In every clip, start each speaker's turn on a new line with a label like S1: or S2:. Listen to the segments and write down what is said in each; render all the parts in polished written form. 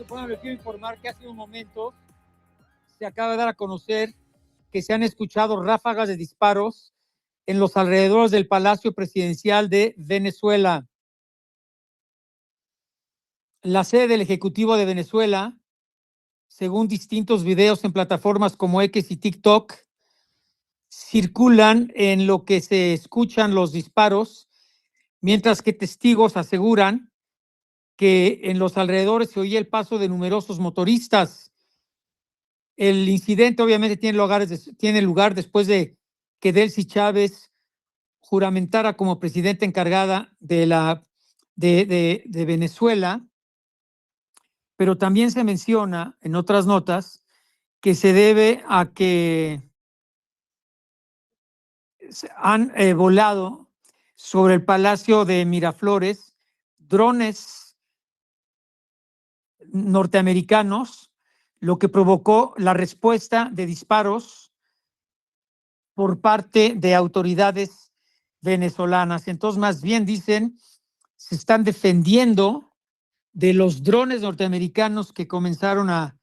S1: Bueno, les quiero informar que hace un momento se acaba de dar a conocer que se han escuchado ráfagas de disparos en los alrededores del Palacio Presidencial de Venezuela. La sede del Ejecutivo de Venezuela, según distintos videos en plataformas como X y TikTok, circulan en lo que se escuchan los disparos, mientras que testigos aseguran que en los alrededores se oía el paso de numerosos motoristas. El incidente obviamente tiene lugar después de que Delcy Chávez juramentara como presidenta encargada de Venezuela, pero también se menciona en otras notas que se debe a que han volado sobre el Palacio de Miraflores drones norteamericanos, lo que provocó la respuesta de disparos por parte de autoridades venezolanas. Entonces, más bien dicen, se están defendiendo de los drones norteamericanos que comenzaron a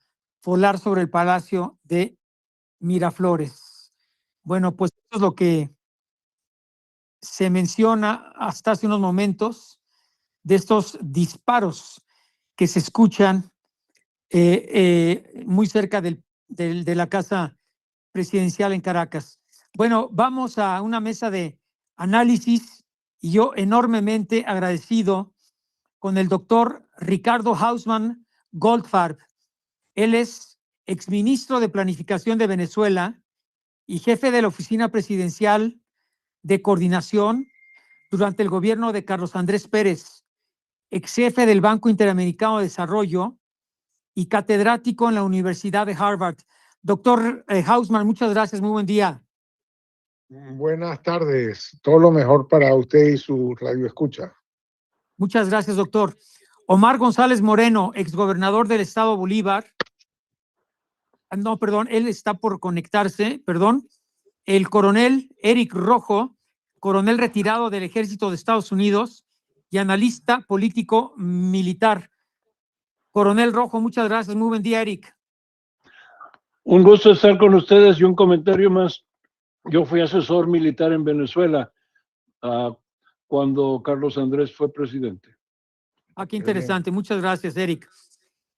S1: volar sobre el Palacio de Miraflores. Bueno, pues eso es lo que se menciona hasta hace unos momentos de estos disparos que se escuchan muy cerca de la Casa Presidencial en Caracas. Bueno, vamos a una mesa de análisis y yo enormemente agradecido con el doctor Ricardo Hausmann Goldfarb. Él es exministro de Planificación de Venezuela y jefe de la Oficina Presidencial de Coordinación durante el gobierno de Carlos Andrés Pérez, ex jefe del Banco Interamericano de Desarrollo y catedrático en la Universidad de Harvard. Doctor Hausmann, muchas gracias, muy buen día.
S2: Buenas tardes, todo lo mejor para usted y su radio escucha.
S1: Muchas gracias, doctor. Omar González Moreno, exgobernador del estado Bolívar. No, perdón, él está por conectarse, perdón. El coronel Eric Rojo, coronel retirado del Ejército de Estados Unidos y analista político militar. Coronel Rojo, muchas gracias, muy buen día, Eric.
S3: Un gusto estar con ustedes y un comentario más. Yo fui asesor militar en Venezuela cuando Carlos Andrés fue presidente.
S1: Qué interesante. Muchas gracias, Eric.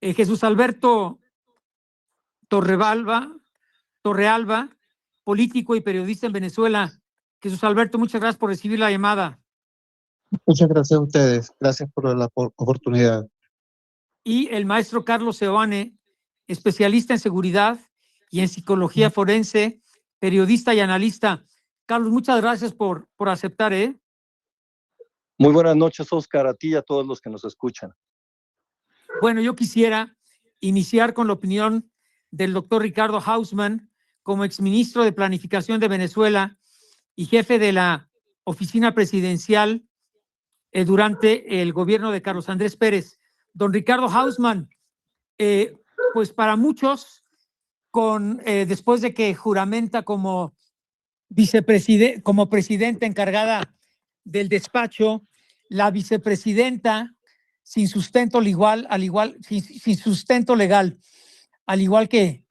S1: Jesús Alberto Torrealba, político y periodista en Venezuela. Jesús Alberto, muchas gracias por recibir la llamada.
S4: Muchas gracias a ustedes. Gracias por la oportunidad.
S1: Y el maestro Carlos Seoane, especialista en seguridad y en psicología forense, periodista y analista. Carlos, muchas gracias por aceptar, ¿eh?
S5: Muy buenas noches, Oscar, a ti y a todos los que nos escuchan.
S1: Bueno, yo quisiera iniciar con la opinión del doctor Ricardo Hausmann, como exministro de Planificación de Venezuela y jefe de la Oficina Presidencial durante el gobierno de Carlos Andrés Pérez. Don Ricardo Hausmann, pues para muchos, después de que juramenta como presidenta encargada del despacho, la vicepresidenta sin sustento legal, al igual que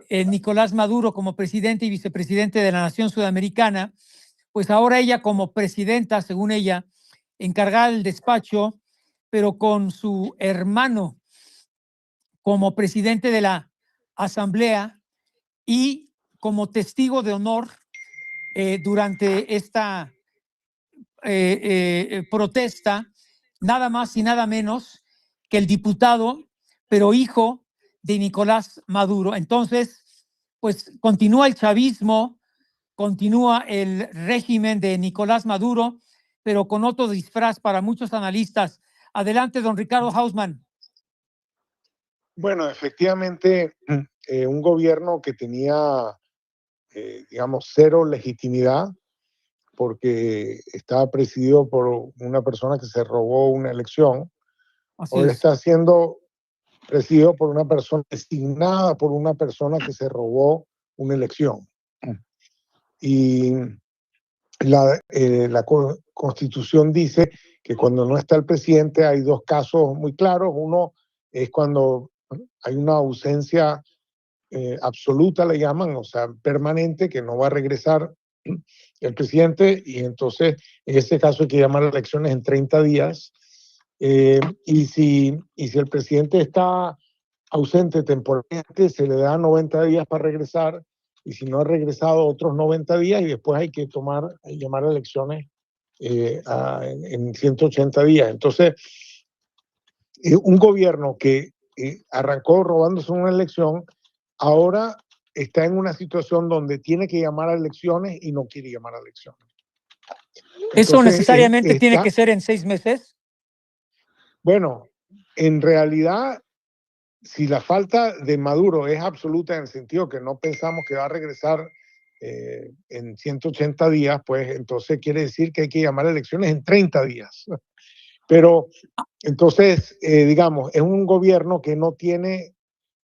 S1: Nicolás Maduro como presidente y vicepresidente de la Nación Sudamericana, pues ahora ella como presidenta, según ella, encargada del despacho, pero con su hermano como presidente de la Asamblea y como testigo de honor durante esta protesta, nada más y nada menos que el diputado, pero hijo de Nicolás Maduro. Entonces, pues continúa el chavismo, continúa el régimen de Nicolás Maduro, pero con otro disfraz para muchos analistas. Adelante, don Ricardo Hausmann.
S2: Bueno, efectivamente, un gobierno que tenía, digamos, cero legitimidad, porque estaba presidido por una persona que se robó una elección. Hoy está siendo presidido por una persona designada por una persona que se robó una elección. Y la Constitución dice que cuando no está el presidente hay dos casos muy claros. Uno es cuando hay una ausencia absoluta, le llaman, o sea, permanente, que no va a regresar el presidente, y entonces en este caso hay que llamar a elecciones en 30 días. Y si el presidente está ausente temporalmente, se le da 90 días para regresar, y si no ha regresado, otros 90 días, y después hay que llamar a elecciones en 180 días. Entonces, un gobierno que arrancó robándose una elección, ahora está en una situación donde tiene que llamar a elecciones y no quiere llamar a elecciones.
S1: ¿Eso
S2: Entonces,
S1: necesariamente tiene que ser en 6 meses?
S2: Bueno, en realidad, si la falta de Maduro es absoluta en el sentido que no pensamos que va a regresar en 180 días, pues entonces quiere decir que hay que llamar a elecciones en 30 días. Pero entonces, digamos, es un gobierno que no tiene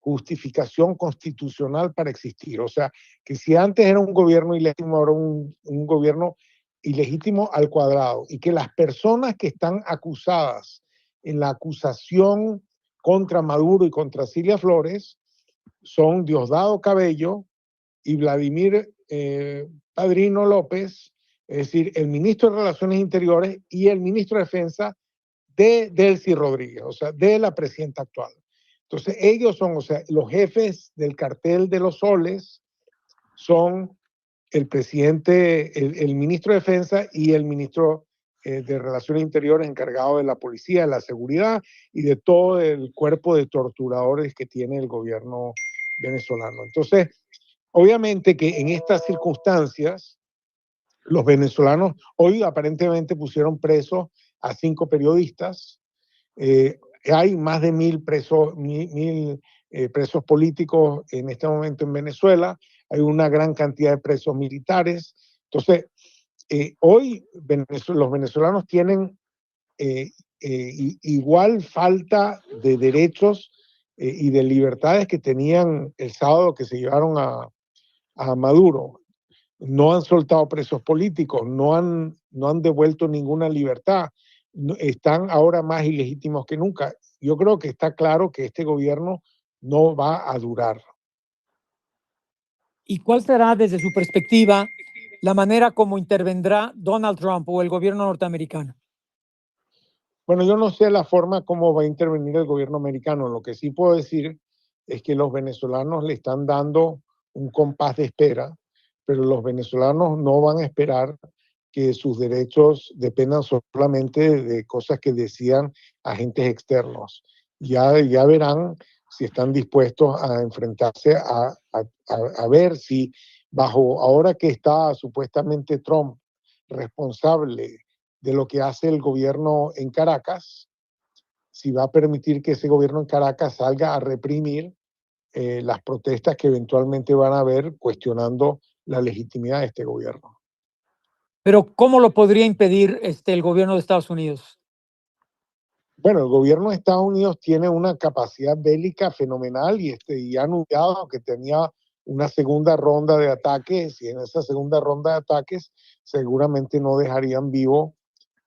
S2: justificación constitucional para existir. O sea, que si antes era un gobierno ilegítimo, ahora un gobierno ilegítimo al cuadrado. Y que las personas que están acusadas en la acusación contra Maduro y contra Cilia Flores son Diosdado Cabello y Vladimir Padrino López, es decir, el ministro de Relaciones Interiores y el ministro de Defensa de Delcy Rodríguez, o sea, de la presidenta actual. Entonces, ellos son, o sea, los jefes del cartel de los soles son el presidente, el ministro de Defensa y el ministro de Relaciones Interiores encargado de la policía, de la seguridad y de todo el cuerpo de torturadores que tiene el gobierno venezolano. Entonces, obviamente que en estas circunstancias, los venezolanos hoy aparentemente pusieron presos a 5 periodistas. Hay más de 1.000 presos, presos políticos en este momento en Venezuela. Hay una gran cantidad de presos militares. Entonces, hoy los venezolanos tienen igual falta de derechos y de libertades que tenían el sábado que se llevaron a Maduro. No han soltado presos políticos, no han devuelto ninguna libertad, están ahora más ilegítimos que nunca. Yo creo que está claro que este gobierno no va a durar.
S1: ¿Y cuál será, desde su perspectiva, la manera como intervendrá Donald Trump o el gobierno norteamericano?
S2: Bueno, yo no sé la forma como va a intervenir el gobierno americano. Lo que sí puedo decir es que los venezolanos le están dando un compás de espera, pero los venezolanos no van a esperar que sus derechos dependan solamente de cosas que decían agentes externos. Ya verán si están dispuestos a enfrentarse a ver si ahora que está supuestamente Trump responsable de lo que hace el gobierno en Caracas, si va a permitir que ese gobierno en Caracas salga a reprimir las protestas que eventualmente van a haber cuestionando la legitimidad de este gobierno.
S1: Pero ¿cómo lo podría impedir el gobierno de Estados Unidos?
S2: Bueno, el gobierno de Estados Unidos tiene una capacidad bélica fenomenal y ha anunciado que tenía una segunda ronda de ataques, y en esa segunda ronda de ataques seguramente no dejarían vivo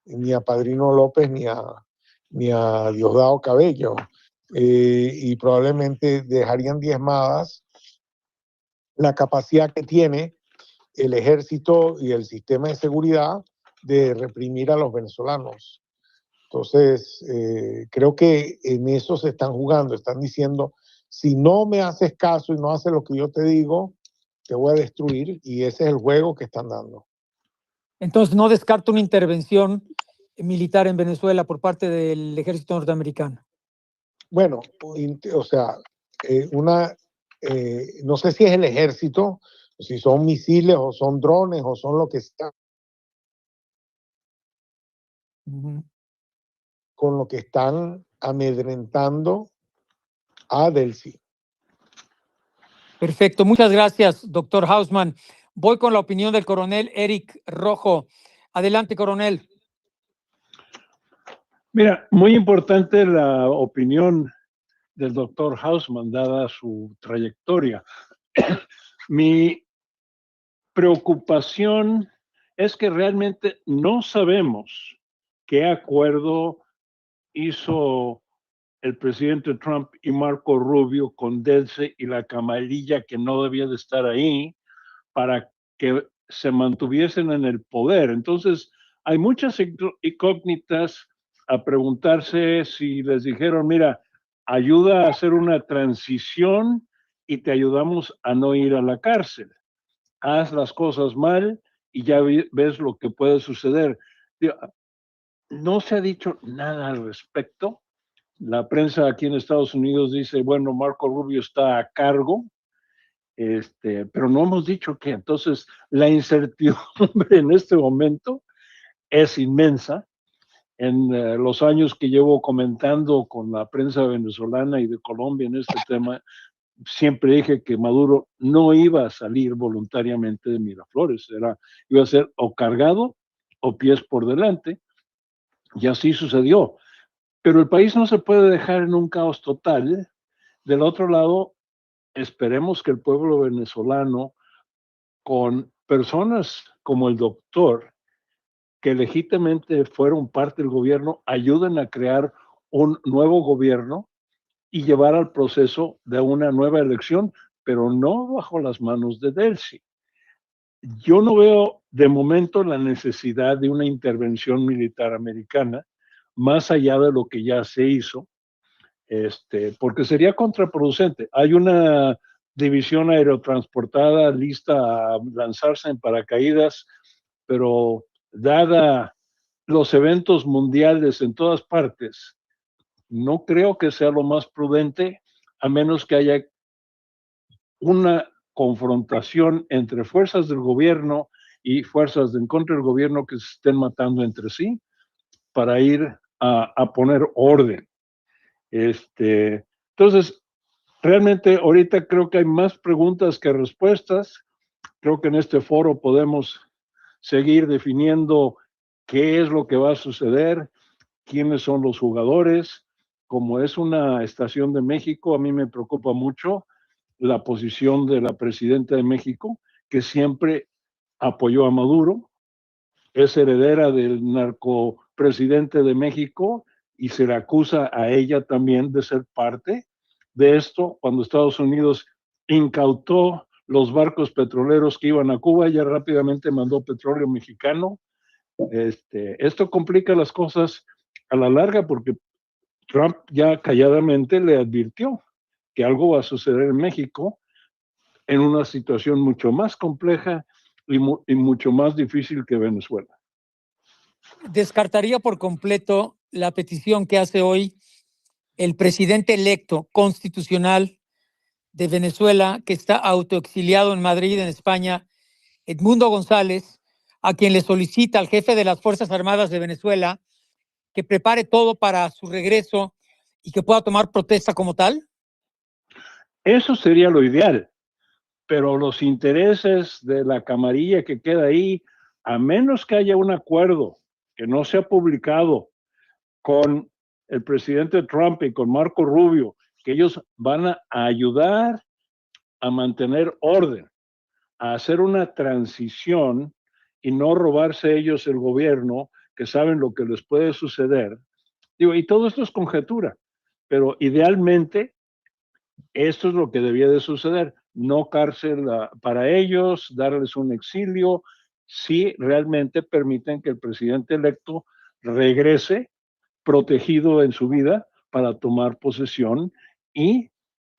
S2: ni a Padrino López ni a Diosdado Cabello, y probablemente dejarían diezmadas la capacidad que tiene el ejército y el sistema de seguridad de reprimir a los venezolanos. Entonces, creo que en eso se están jugando, están diciendo, si no me haces caso y no haces lo que yo te digo, te voy a destruir, y ese es el juego que están dando.
S1: Entonces, no descarto una intervención militar en Venezuela por parte del ejército norteamericano.
S2: Bueno, o sea, no sé si es el ejército, si son misiles o son drones o son lo que sea, con lo que están amedrentando a Delcy.
S1: Perfecto, muchas gracias, doctor Hausman. Voy con la opinión del coronel Eric Rojo. Adelante, coronel.
S3: Mira, muy importante la opinión del doctor Hausman, dada su trayectoria. Mi preocupación es que realmente no sabemos qué acuerdo hizo el presidente Trump y Marco Rubio con Delce y la camarilla que no debía de estar ahí para que se mantuviesen en el poder. Entonces, hay muchas incógnitas a preguntarse si les dijeron, mira, ayuda a hacer una transición y te ayudamos a no ir a la cárcel. Haz las cosas mal y ya ves lo que puede suceder. No se ha dicho nada al respecto. La prensa aquí en Estados Unidos dice, bueno, Marco Rubio está a cargo, pero no hemos dicho qué. Entonces, la incertidumbre en este momento es inmensa. En los años que llevo comentando con la prensa venezolana y de Colombia en este tema, siempre dije que Maduro no iba a salir voluntariamente de Miraflores, iba a ser o cargado o pies por delante, y así sucedió. Pero el país no se puede dejar en un caos total. Del otro lado, esperemos que el pueblo venezolano, con personas como el doctor, que legítimamente fueron parte del gobierno, ayuden a crear un nuevo gobierno y llevar al proceso de una nueva elección, pero no bajo las manos de Delcy. Yo no veo de momento la necesidad de una intervención militar americana, más allá de lo que ya se hizo, porque sería contraproducente. Hay una división aerotransportada lista a lanzarse en paracaídas, pero dada los eventos mundiales en todas partes, no creo que sea lo más prudente, a menos que haya una confrontación entre fuerzas del gobierno y fuerzas en contra del gobierno que se estén matando entre sí para ir a poner orden. Entonces, realmente ahorita creo que hay más preguntas que respuestas. Creo que en este foro podemos seguir definiendo qué es lo que va a suceder, quiénes son los jugadores. Como es una estación de México, a mí me preocupa mucho la posición de la presidenta de México, que siempre apoyó a Maduro, es heredera del narcopresidente de México y se le acusa a ella también de ser parte de esto. Cuando Estados Unidos incautó los barcos petroleros que iban a Cuba, ella rápidamente mandó petróleo mexicano. Esto complica las cosas a la larga porque Trump ya calladamente le advirtió que algo va a suceder en México en una situación mucho más compleja y mucho más difícil que Venezuela.
S1: Descartaría por completo la petición que hace hoy el presidente electo constitucional de Venezuela, que está autoexiliado en Madrid, en España, Edmundo González, a quien le solicita al jefe de las Fuerzas Armadas de Venezuela que prepare todo para su regreso y que pueda tomar protesta como tal?
S3: Eso sería lo ideal, pero los intereses de la camarilla que queda ahí, a menos que haya un acuerdo que no se ha publicado con el presidente Trump y con Marco Rubio, que ellos van a ayudar a mantener orden, a hacer una transición y no robarse ellos el gobierno, que saben lo que les puede suceder. Digo, y todo esto es conjetura, pero idealmente esto es lo que debía de suceder. No cárcel para ellos, darles un exilio, si realmente permiten que el presidente electo regrese protegido en su vida para tomar posesión y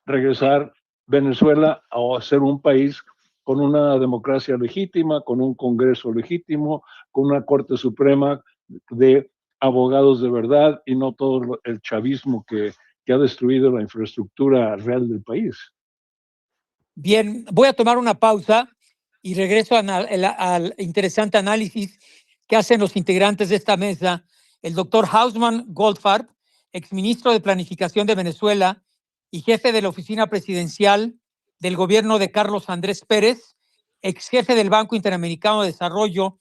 S3: regresar Venezuela a ser un país con una democracia legítima, con un Congreso legítimo, con una Corte Suprema de abogados de verdad y no todo el chavismo que ha destruido la infraestructura real del país.
S1: Bien, voy a tomar una pausa y regreso al interesante análisis que hacen los integrantes de esta mesa, el doctor Hausmann Goldfarb, exministro de Planificación de Venezuela y jefe de la Oficina Presidencial del gobierno de Carlos Andrés Pérez, ex jefe del Banco Interamericano de Desarrollo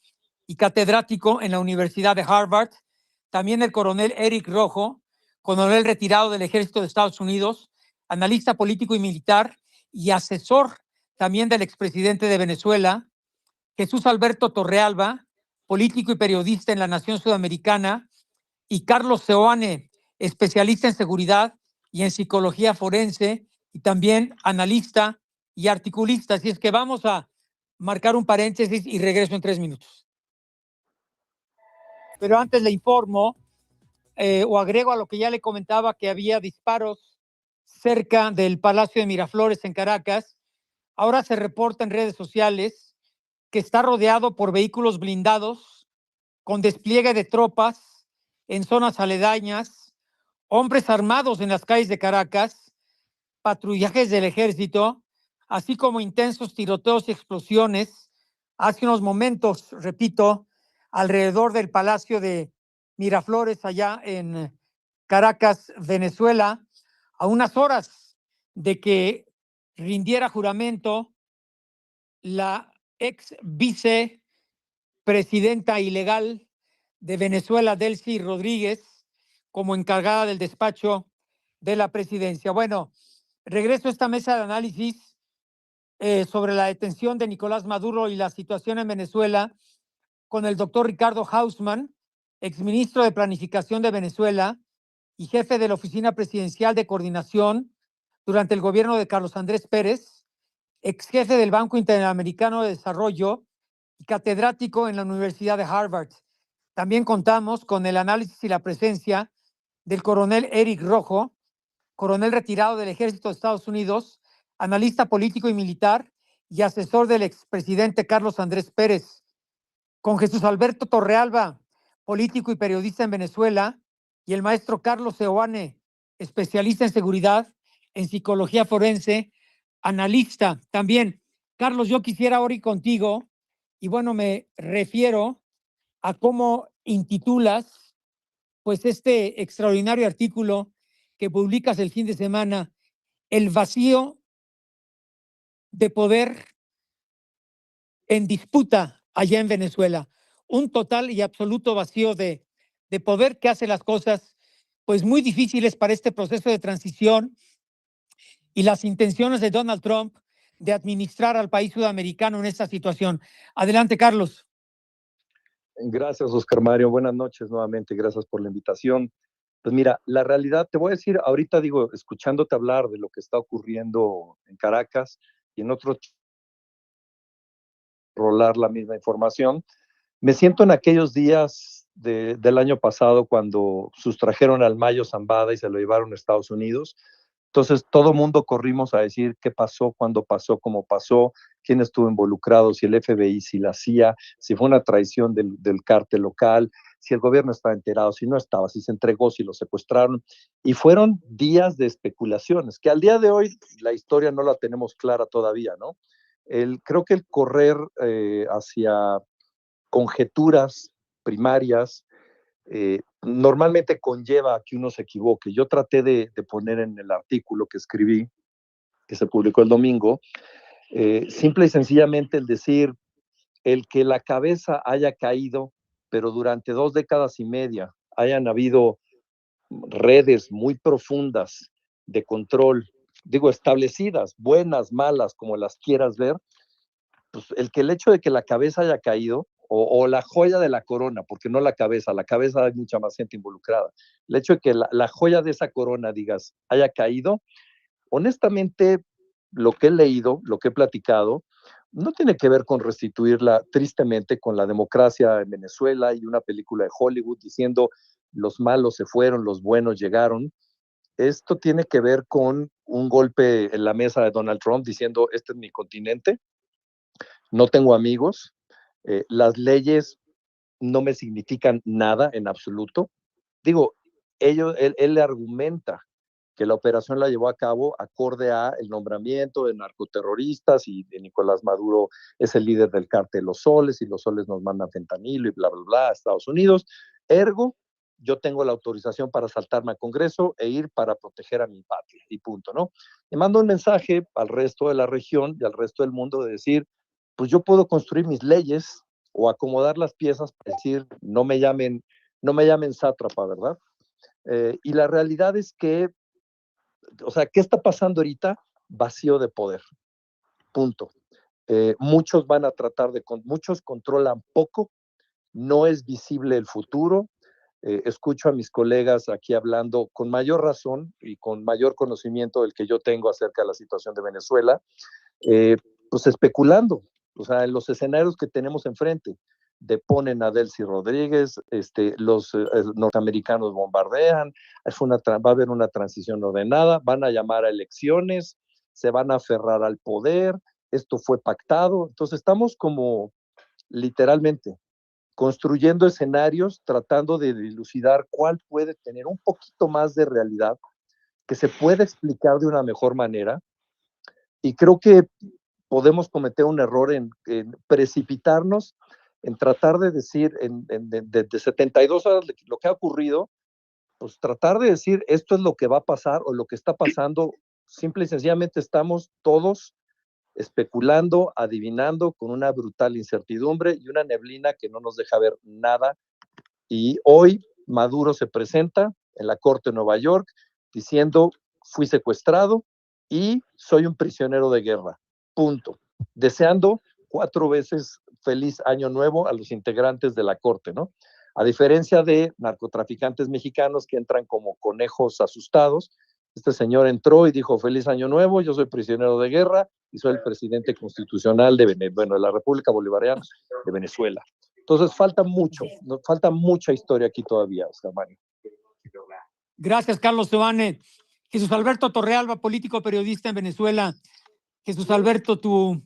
S1: y catedrático en la Universidad de Harvard, también el coronel Eric Rojo, coronel retirado del Ejército de Estados Unidos, analista político y militar y asesor también del expresidente de Venezuela, Jesús Alberto Torrealba, político y periodista en la Nación Sudamericana, y Carlos Seoane, especialista en seguridad y en psicología forense, y también analista y articulista. Así es que vamos a marcar un paréntesis y regreso en 3 minutos. Pero antes le informo o agrego a lo que ya le comentaba, que había disparos cerca del Palacio de Miraflores en Caracas. Ahora se reporta en redes sociales que está rodeado por vehículos blindados con despliegue de tropas en zonas aledañas, hombres armados en las calles de Caracas, patrullajes del ejército, así como intensos tiroteos y explosiones hace unos momentos, repito, alrededor del Palacio de Miraflores, allá en Caracas, Venezuela, a unas horas de que rindiera juramento la ex vicepresidenta ilegal de Venezuela, Delcy Rodríguez, como encargada del despacho de la presidencia. Bueno, regreso a esta mesa de análisis sobre la detención de Nicolás Maduro y la situación en Venezuela con el doctor Ricardo Hausmann, exministro de Planificación de Venezuela y jefe de la Oficina Presidencial de Coordinación durante el gobierno de Carlos Andrés Pérez, ex jefe del Banco Interamericano de Desarrollo y catedrático en la Universidad de Harvard. También contamos con el análisis y la presencia del coronel Eric Rojo, coronel retirado del Ejército de Estados Unidos, analista político y militar y asesor del expresidente Carlos Andrés Pérez, con Jesús Alberto Torrealba, político y periodista en Venezuela, y el maestro Carlos Seoane, especialista en seguridad, en psicología forense, analista también. Carlos, yo quisiera ahora ir contigo, y bueno, me refiero a cómo intitulas pues este extraordinario artículo que publicas el fin de semana, El vacío de poder en disputa allá en Venezuela. Un total y absoluto vacío de poder que hace las cosas pues muy difíciles para este proceso de transición, y las intenciones de Donald Trump de administrar al país sudamericano en esta situación. Adelante, Carlos.
S5: Gracias, Oscar Mario. Buenas noches nuevamente. Gracias por la invitación. Pues mira, la realidad, te voy a decir, ahorita digo, escuchándote hablar de lo que está ocurriendo en Caracas y en otros, rolar la misma información, me siento en aquellos días del año pasado cuando sustrajeron al Mayo Zambada y se lo llevaron a Estados Unidos. Entonces, todo mundo corrimos a decir qué pasó, cuándo pasó, cómo pasó, quién estuvo involucrado, si el FBI, si la CIA, si fue una traición del cártel local, si el gobierno estaba enterado, si no estaba, si se entregó, si lo secuestraron. Y fueron días de especulaciones, que al día de hoy la historia no la tenemos clara todavía, ¿no? Creo que el correr hacia conjeturas primarias normalmente conlleva a que uno se equivoque. Yo traté de poner en el artículo que escribí, que se publicó el domingo, simple y sencillamente el decir, el que la cabeza haya caído, pero durante 2 décadas y media hayan habido redes muy profundas de control, digo, establecidas, buenas, malas, como las quieras ver, pues el hecho de que la cabeza haya caído, o la joya de la corona, porque no la cabeza hay mucha más gente involucrada, el hecho de que la joya de esa corona, digas, haya caído, honestamente, lo que he leído, lo que he platicado, no tiene que ver con restituirla, tristemente, con la democracia en Venezuela y una película de Hollywood diciendo los malos se fueron, los buenos llegaron. Esto tiene que ver con un golpe en la mesa de Donald Trump diciendo, este es mi continente, no tengo amigos, las leyes no me significan nada en absoluto. Digo, él le argumenta que la operación la llevó a cabo acorde a el nombramiento de narcoterroristas y de Nicolás Maduro es el líder del cártel Los Soles y Los Soles nos mandan fentanilo y bla, bla, bla a Estados Unidos. Ergo, yo tengo la autorización para saltarme al Congreso e ir para proteger a mi patria y punto, ¿no? Le mando un mensaje al resto de la región y al resto del mundo de decir, pues yo puedo construir mis leyes o acomodar las piezas para decir, no me llamen sátrapa, ¿verdad? Y la realidad es que, o sea, ¿qué está pasando ahorita? Vacío de poder, punto. Muchos van a tratar muchos controlan poco, no es visible el futuro, escucho a mis colegas aquí hablando con mayor razón y con mayor conocimiento del que yo tengo acerca de la situación de Venezuela, pues especulando, o sea, en los escenarios que tenemos enfrente. Deponen a Delcy Rodríguez, los norteamericanos bombardean, va a haber una transición ordenada, van a llamar a elecciones, se van a aferrar al poder, esto fue pactado. Entonces estamos como literalmente construyendo escenarios, tratando de dilucidar cuál puede tener un poquito más de realidad, que se pueda explicar de una mejor manera. Y creo que podemos cometer un error en precipitarnos, en tratar de decir de 72 horas lo que ha ocurrido, pues tratar de decir esto es lo que va a pasar o lo que está pasando. Simple y sencillamente estamos todos especulando, adivinando, con una brutal incertidumbre y una neblina que no nos deja ver nada. Y hoy Maduro se presenta en la Corte de Nueva York diciendo: fui secuestrado y soy un prisionero de guerra, punto. Deseando 4 veces feliz año nuevo a los integrantes de la Corte, ¿no? A diferencia de narcotraficantes mexicanos que entran como conejos asustados, este señor entró y dijo: feliz año nuevo, yo soy prisionero de guerra y soy el presidente constitucional de la República Bolivariana de Venezuela. Entonces falta mucha historia aquí todavía, Oscar Mario.
S1: Gracias, Carlos Seoane. Jesús Alberto Torrealba, político periodista en Venezuela. Jesús Alberto, tu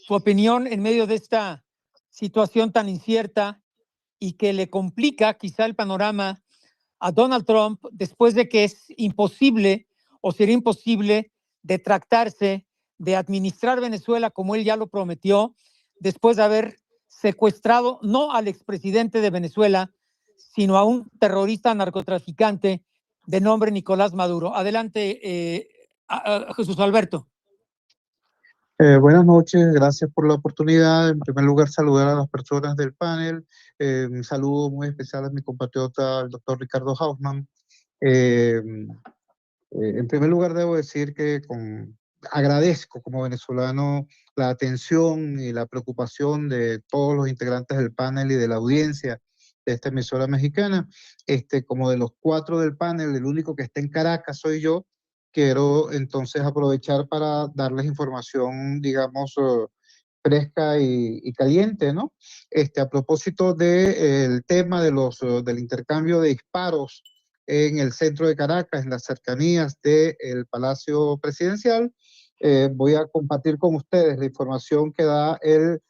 S1: opinión en medio de esta situación tan incierta y que le complica quizá el panorama a Donald Trump, después de que es imposible o sería imposible de tractarse, de administrar Venezuela como él ya lo prometió, después de haber secuestrado no al expresidente de Venezuela, sino a un terrorista narcotraficante de nombre Nicolás Maduro. Adelante, Jesús Alberto.
S4: Buenas noches, gracias por la oportunidad. En primer lugar, saludar a las personas del panel. Un saludo muy especial a mi compatriota, el doctor Ricardo Hausmann. En primer lugar, debo decir que agradezco como venezolano la atención y la preocupación de todos los integrantes del panel y de la audiencia de esta emisora mexicana. Como de los 4 del panel, el único que está en Caracas soy yo. Quiero entonces aprovechar para darles información, digamos, fresca y caliente, ¿no? A propósito del tema del intercambio de disparos en el centro de Caracas, en las cercanías del Palacio Presidencial, voy a compartir con ustedes la información que da el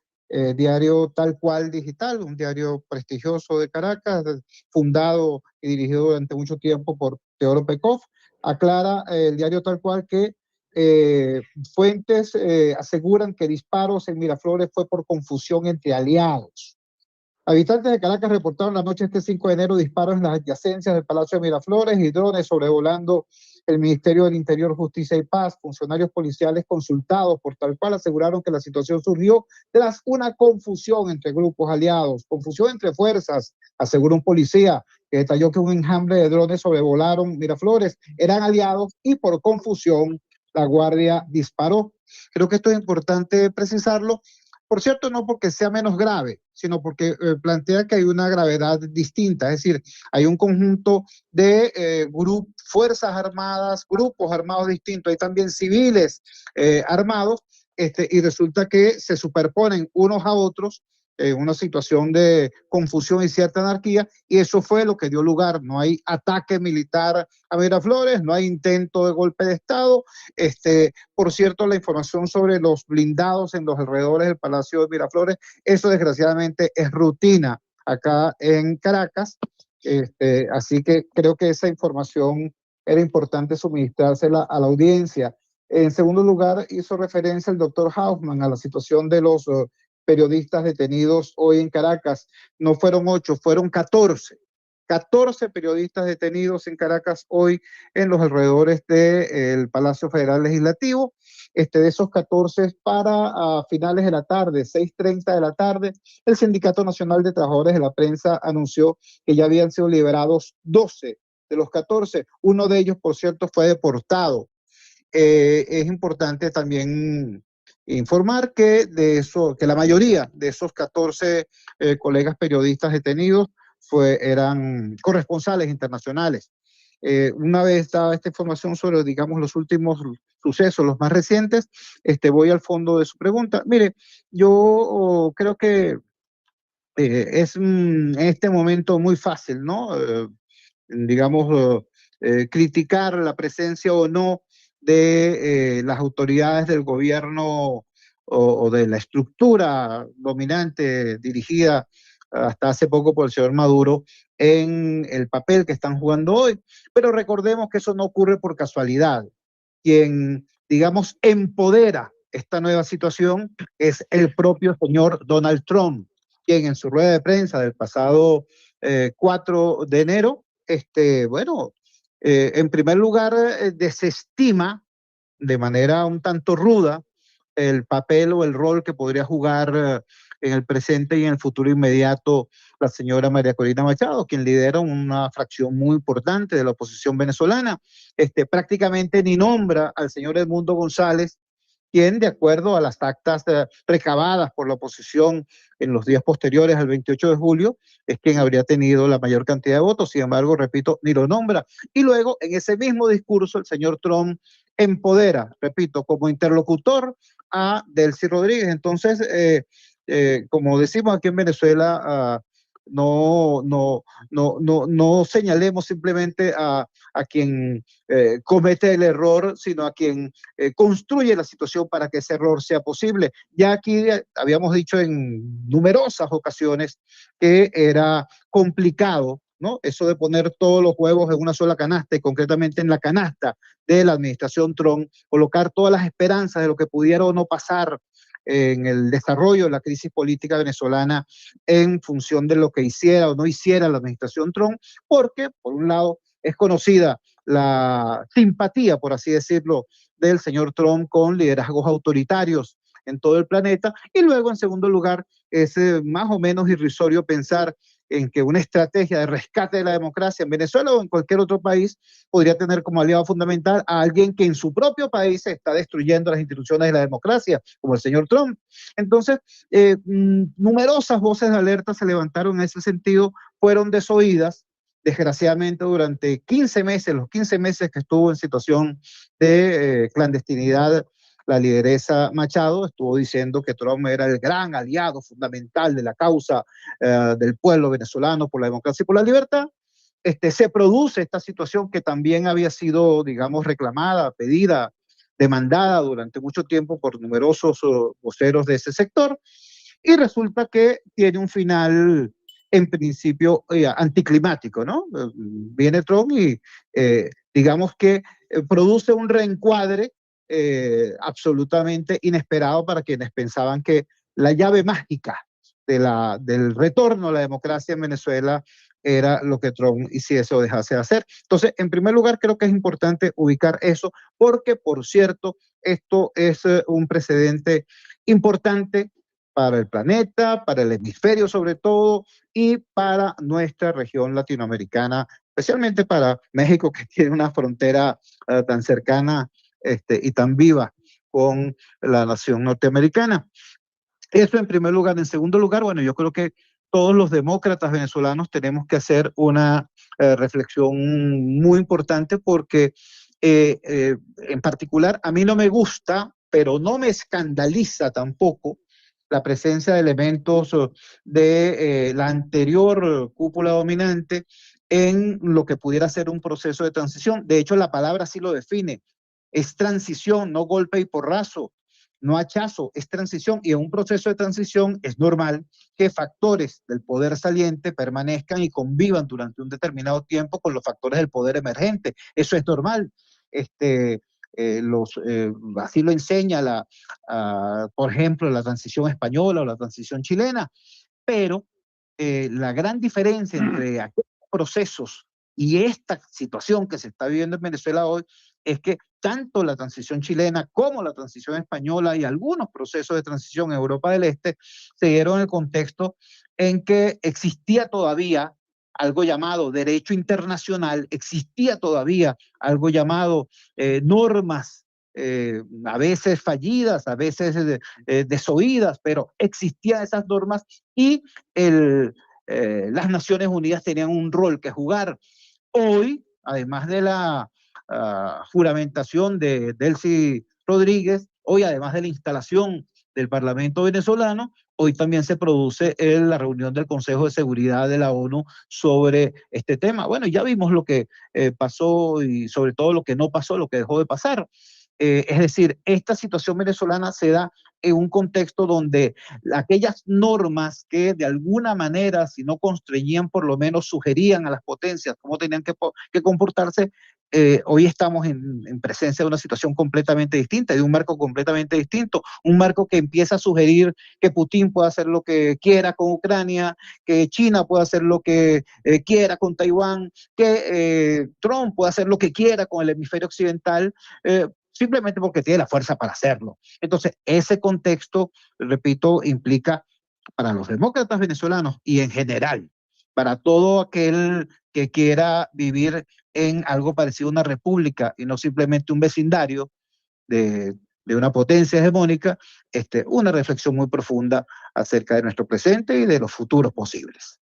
S4: diario Tal Cual Digital, un diario prestigioso de Caracas, fundado y dirigido durante mucho tiempo por Teodoro Pekov. Aclara el diario Tal Cual que fuentes aseguran que disparos en Miraflores fue por confusión entre aliados. Habitantes de Caracas reportaron la noche de este 5 de enero disparos en las adyacencias del Palacio de Miraflores y drones sobrevolando el Ministerio del Interior, Justicia y Paz. Funcionarios policiales consultados por Tal Cual aseguraron que la situación surgió tras una confusión entre grupos aliados, confusión entre fuerzas, aseguró un policía que detalló que un enjambre de drones sobrevolaron Miraflores, eran aliados y por confusión la guardia disparó. Creo que esto es importante precisarlo. Por cierto, no porque sea menos grave, sino porque plantea que hay una gravedad distinta, es decir, hay un conjunto de fuerzas armadas, grupos armados distintos, hay también civiles armados, y resulta que se superponen unos a otros en una situación de confusión y cierta anarquía, y eso fue lo que dio lugar. No hay ataque militar a Miraflores, no hay intento de golpe de Estado. Por cierto, la información sobre los blindados en los alrededores del Palacio de Miraflores, eso desgraciadamente es rutina acá en Caracas, así que creo que esa información era importante suministrársela a la audiencia. En segundo lugar, hizo referencia el doctor Hausmann a la situación de los periodistas detenidos hoy en Caracas. No fueron 8, fueron 14. 14 periodistas detenidos en Caracas hoy en los alrededores del Palacio Federal Legislativo. De esos 14, para finales de la tarde, 6:30 de la tarde, el Sindicato Nacional de Trabajadores de la Prensa anunció que ya habían sido liberados 12 de los 14. Uno de ellos, por cierto, fue deportado. Es importante también informar que la mayoría de esos 14 colegas periodistas detenidos eran corresponsales internacionales. Una vez dada esta información sobre, digamos, los últimos sucesos, los más recientes, voy al fondo de su pregunta. Mire, yo creo que es en este momento muy fácil, ¿no? Digamos, criticar la presencia o no de las autoridades del gobierno o de la estructura dominante dirigida hasta hace poco por el señor Maduro en el papel que están jugando hoy. Pero recordemos que eso no ocurre por casualidad. Quien, digamos, empodera esta nueva situación es el propio señor Donald Trump, quien en su rueda de prensa del pasado 4 de enero, bueno, en primer lugar, desestima de manera un tanto ruda el papel o el rol que podría jugar en el presente y en el futuro inmediato la señora María Corina Machado, quien lidera una fracción muy importante de la oposición venezolana. Prácticamente ni nombra al señor Edmundo González, quien, de acuerdo a las actas recabadas por la oposición en los días posteriores al 28 de julio, es quien habría tenido la mayor cantidad de votos. Sin embargo, repito, ni lo nombra. Y luego, en ese mismo discurso, el señor Trump empodera, repito, como interlocutor a Delcy Rodríguez. Entonces, como decimos aquí en Venezuela, no señalemos simplemente a quien comete el error, sino a quien construye la situación para que ese error sea posible. Ya aquí habíamos dicho en numerosas ocasiones que era complicado, ¿no? Eso de poner todos los huevos en una sola canasta y concretamente en la canasta de la administración Trump, colocar todas las esperanzas de lo que pudiera o no pasar en el desarrollo de la crisis política venezolana en función de lo que hiciera o no hiciera la administración Trump, porque por un lado es conocida la simpatía, por así decirlo, del señor Trump con liderazgos autoritarios en todo el planeta, y luego en segundo lugar es más o menos irrisorio pensar en que una estrategia de rescate de la democracia en Venezuela o en cualquier otro país podría tener como aliado fundamental a alguien que en su propio país está destruyendo las instituciones de la democracia, como el señor Trump. Entonces, numerosas voces de alerta se levantaron en ese sentido, fueron desoídas. Desgraciadamente, durante 15 meses, los 15 meses que estuvo en situación de clandestinidad, la lideresa Machado estuvo diciendo que Trump era el gran aliado fundamental de la causa del pueblo venezolano por la democracia y por la libertad. Se produce esta situación que también había sido, digamos, reclamada, pedida, demandada durante mucho tiempo por numerosos voceros de ese sector, y resulta que tiene un final en principio anticlimático, ¿no? Viene Trump y digamos que produce un reencuadre absolutamente inesperado para quienes pensaban que la llave mágica del retorno a la democracia en Venezuela era lo que Trump hiciese o dejase de hacer. Entonces, en primer lugar, creo que es importante ubicar eso, porque, por cierto, esto es un precedente importante para el planeta, para el hemisferio sobre todo, y para nuestra región latinoamericana, especialmente para México, que tiene una frontera tan cercana y tan viva con la nación norteamericana. Eso en primer lugar. En segundo lugar, bueno, yo creo que todos los demócratas venezolanos tenemos que hacer una reflexión muy importante porque en particular a mí no me gusta, pero no me escandaliza tampoco la presencia de elementos de la anterior cúpula dominante en lo que pudiera ser un proceso de transición. De hecho, la palabra así lo define. Es transición, no golpe y porrazo, no hachazo, es transición. Y en un proceso de transición es normal que factores del poder saliente permanezcan y convivan durante un determinado tiempo con los factores del poder emergente. Eso es normal. Así lo enseña, por ejemplo, la transición española o la transición chilena. Pero la gran diferencia entre aquellos procesos y esta situación que se está viviendo en Venezuela hoy es que tanto la transición chilena como la transición española y algunos procesos de transición en Europa del Este se dieron en el contexto en que existía todavía algo llamado derecho internacional, existía todavía algo llamado normas, a veces fallidas, a veces desoídas, pero existían esas normas y las Naciones Unidas tenían un rol que jugar. Hoy, además de la juramentación de Delcy Rodríguez, hoy además de la instalación del Parlamento venezolano, hoy también se produce la reunión del Consejo de Seguridad de la ONU sobre este tema. Bueno, ya vimos lo que pasó y sobre todo lo que no pasó, lo que dejó de pasar. Es decir, esta situación venezolana se da en un contexto donde aquellas normas que de alguna manera, si no constreñían, por lo menos sugerían a las potencias cómo tenían que comportarse, hoy estamos en presencia de una situación completamente distinta, de un marco completamente distinto, un marco que empieza a sugerir que Putin pueda hacer lo que quiera con Ucrania, que China pueda hacer lo que quiera con Taiwán, que Trump pueda hacer lo que quiera con el hemisferio occidental, simplemente porque tiene la fuerza para hacerlo. Entonces, ese contexto, repito, implica para los demócratas venezolanos y en general, para todo aquel que quiera vivir en algo parecido a una república y no simplemente un vecindario de una potencia hegemónica, una reflexión muy profunda acerca de nuestro presente y de los futuros posibles.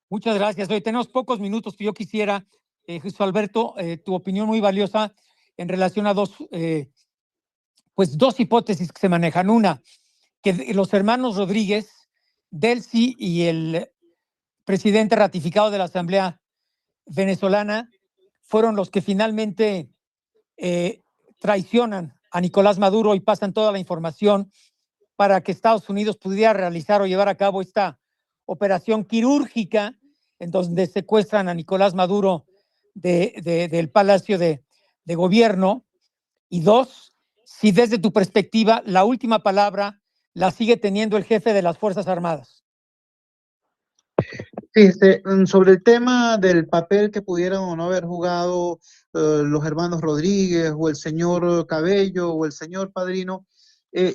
S1: Muchas gracias. Hoy tenemos pocos minutos, pero yo quisiera, Jesús Alberto, tu opinión muy valiosa en relación a dos hipótesis que se manejan. Una, que los hermanos Rodríguez, Delcy y el presidente ratificado de la Asamblea venezolana fueron los que finalmente traicionan a Nicolás Maduro y pasan toda la información para que Estados Unidos pudiera realizar o llevar a cabo esta operación quirúrgica en donde secuestran a Nicolás Maduro del Palacio de Gobierno. Y dos, si desde tu perspectiva la última palabra la sigue teniendo el jefe de las Fuerzas Armadas.
S4: Sí, sobre el tema del papel que pudieran o no haber jugado los hermanos Rodríguez o el señor Cabello o el señor Padrino,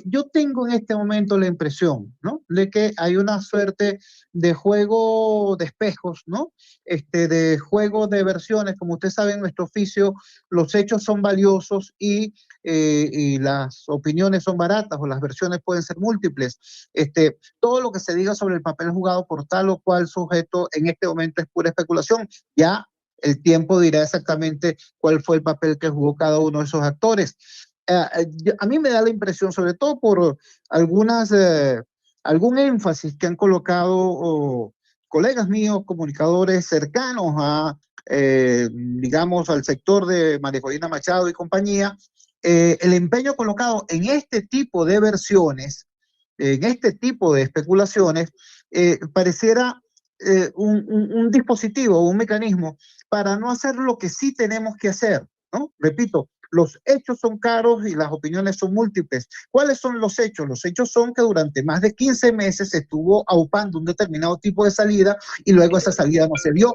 S4: yo tengo en este momento la impresión, ¿no?, de que hay una suerte de juego de espejos, ¿no?, de juego de versiones. Como usted sabe, en nuestro oficio los hechos son valiosos y las opiniones son baratas, o las versiones pueden ser múltiples. Todo lo que se diga sobre el papel jugado por tal o cual sujeto en este momento es pura especulación. Ya el tiempo dirá exactamente cuál fue el papel que jugó cada uno de esos actores. A mí me da la impresión, sobre todo por algún énfasis que han colocado colegas míos, comunicadores cercanos a, digamos, al sector de María Corina Machado y compañía, el empeño colocado en este tipo de versiones, en este tipo de especulaciones, pareciera un dispositivo, un mecanismo para no hacer lo que sí tenemos que hacer, ¿no? Repito, los hechos son caros y las opiniones son múltiples. ¿Cuáles son los hechos? Los hechos son que durante más de 15 meses se estuvo aupando un determinado tipo de salida y luego esa salida no se dio.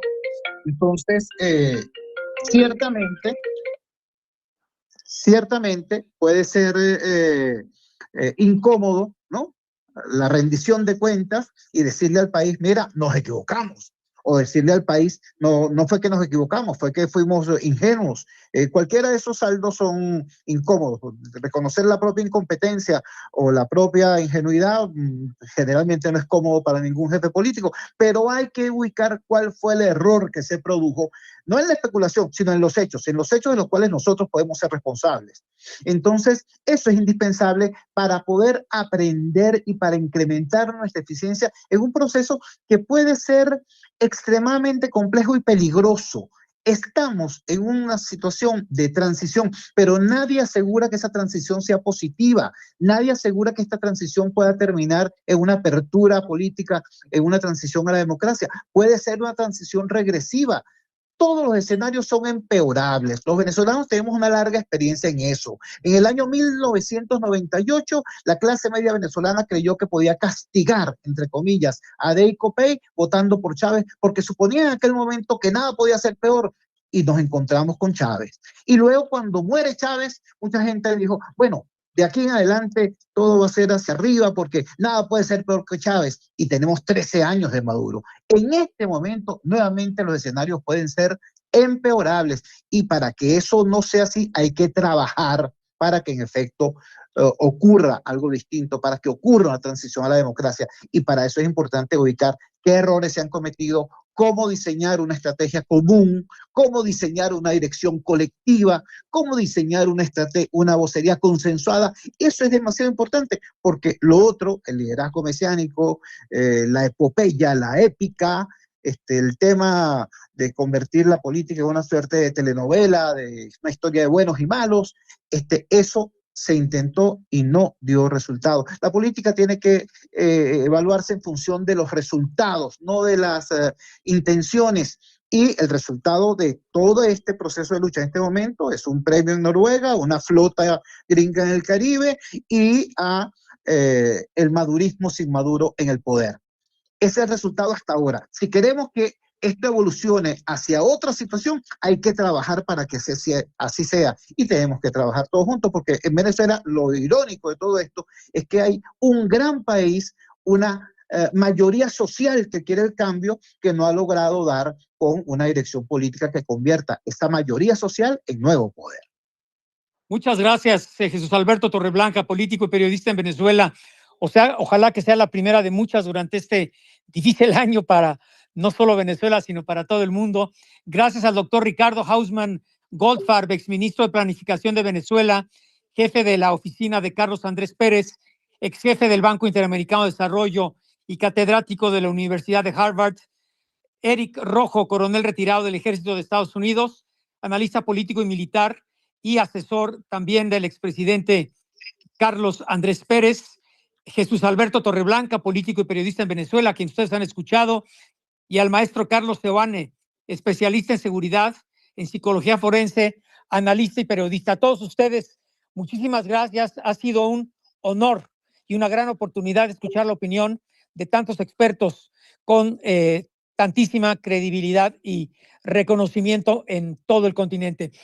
S4: Entonces, ciertamente puede ser incómodo, ¿no?, la rendición de cuentas y decirle al país, mira, nos equivocamos. O decirle al país, no fue que nos equivocamos, fue que fuimos ingenuos. Cualquiera de esos saldos son incómodos. Reconocer la propia incompetencia o la propia ingenuidad generalmente no es cómodo para ningún jefe político, pero hay que ubicar cuál fue el error que se produjo, no en la especulación, sino en los hechos de los cuales nosotros podemos ser responsables. Entonces, eso es indispensable para poder aprender y para incrementar nuestra eficiencia en un proceso que puede ser extremadamente complejo y peligroso. Estamos en una situación de transición, pero nadie asegura que esa transición sea positiva. Nadie asegura que esta transición pueda terminar en una apertura política, en una transición a la democracia. Puede ser una transición regresiva. Todos los escenarios son empeorables. Los venezolanos tenemos una larga experiencia en eso. En el año 1998, la clase media venezolana creyó que podía castigar, entre comillas, a Dey Copey votando por Chávez, porque suponía en aquel momento que nada podía ser peor. Y nos encontramos con Chávez. Y luego, cuando muere Chávez, mucha gente dijo, bueno, de aquí en adelante todo va a ser hacia arriba porque nada puede ser peor que Chávez, y tenemos 13 años de Maduro. En este momento, nuevamente los escenarios pueden ser empeorables, y para que eso no sea así hay que trabajar para que en efecto ocurra algo distinto, para que ocurra una transición a la democracia. Y para eso es importante ubicar qué errores se han cometido, cómo diseñar una estrategia común, cómo diseñar una dirección colectiva, cómo diseñar una vocería consensuada. Eso es demasiado importante, porque lo otro, el liderazgo mesiánico, la epopeya, la épica, el tema de convertir la política en una suerte de telenovela, de una historia de buenos y malos, eso se intentó y no dio resultado. La política tiene que evaluarse en función de los resultados, no de las intenciones. Y el resultado de todo este proceso de lucha en este momento es un premio en Noruega, una flota gringa en el Caribe y el madurismo sin Maduro en el poder. Ese es el resultado hasta ahora. Si queremos que esto evolucione hacia otra situación, hay que trabajar para que así sea. Y tenemos que trabajar todos juntos, porque en Venezuela lo irónico de todo esto es que hay un gran país, una mayoría social que quiere el cambio, que no ha logrado dar con una dirección política que convierta esta mayoría social en nuevo poder.
S1: Muchas gracias, Jesús Alberto Torreblanca, político y periodista en Venezuela. O sea, ojalá que sea la primera de muchas durante este difícil año para no solo Venezuela, sino para todo el mundo. Gracias al doctor Ricardo Hausmann Goldfarb, exministro de Planificación de Venezuela, jefe de la oficina de Carlos Andrés Pérez, ex jefe del Banco Interamericano de Desarrollo y catedrático de la Universidad de Harvard. Eric Rojo, coronel retirado del Ejército de Estados Unidos, analista político y militar y asesor también del expresidente Carlos Andrés Pérez. Jesús Alberto Torreblanca, político y periodista en Venezuela, quien ustedes han escuchado, y al maestro Carlos Seoane, especialista en seguridad, en psicología forense, analista y periodista. A todos ustedes, muchísimas gracias. Ha sido un honor y una gran oportunidad de escuchar la opinión de tantos expertos con tantísima credibilidad y reconocimiento en todo el continente.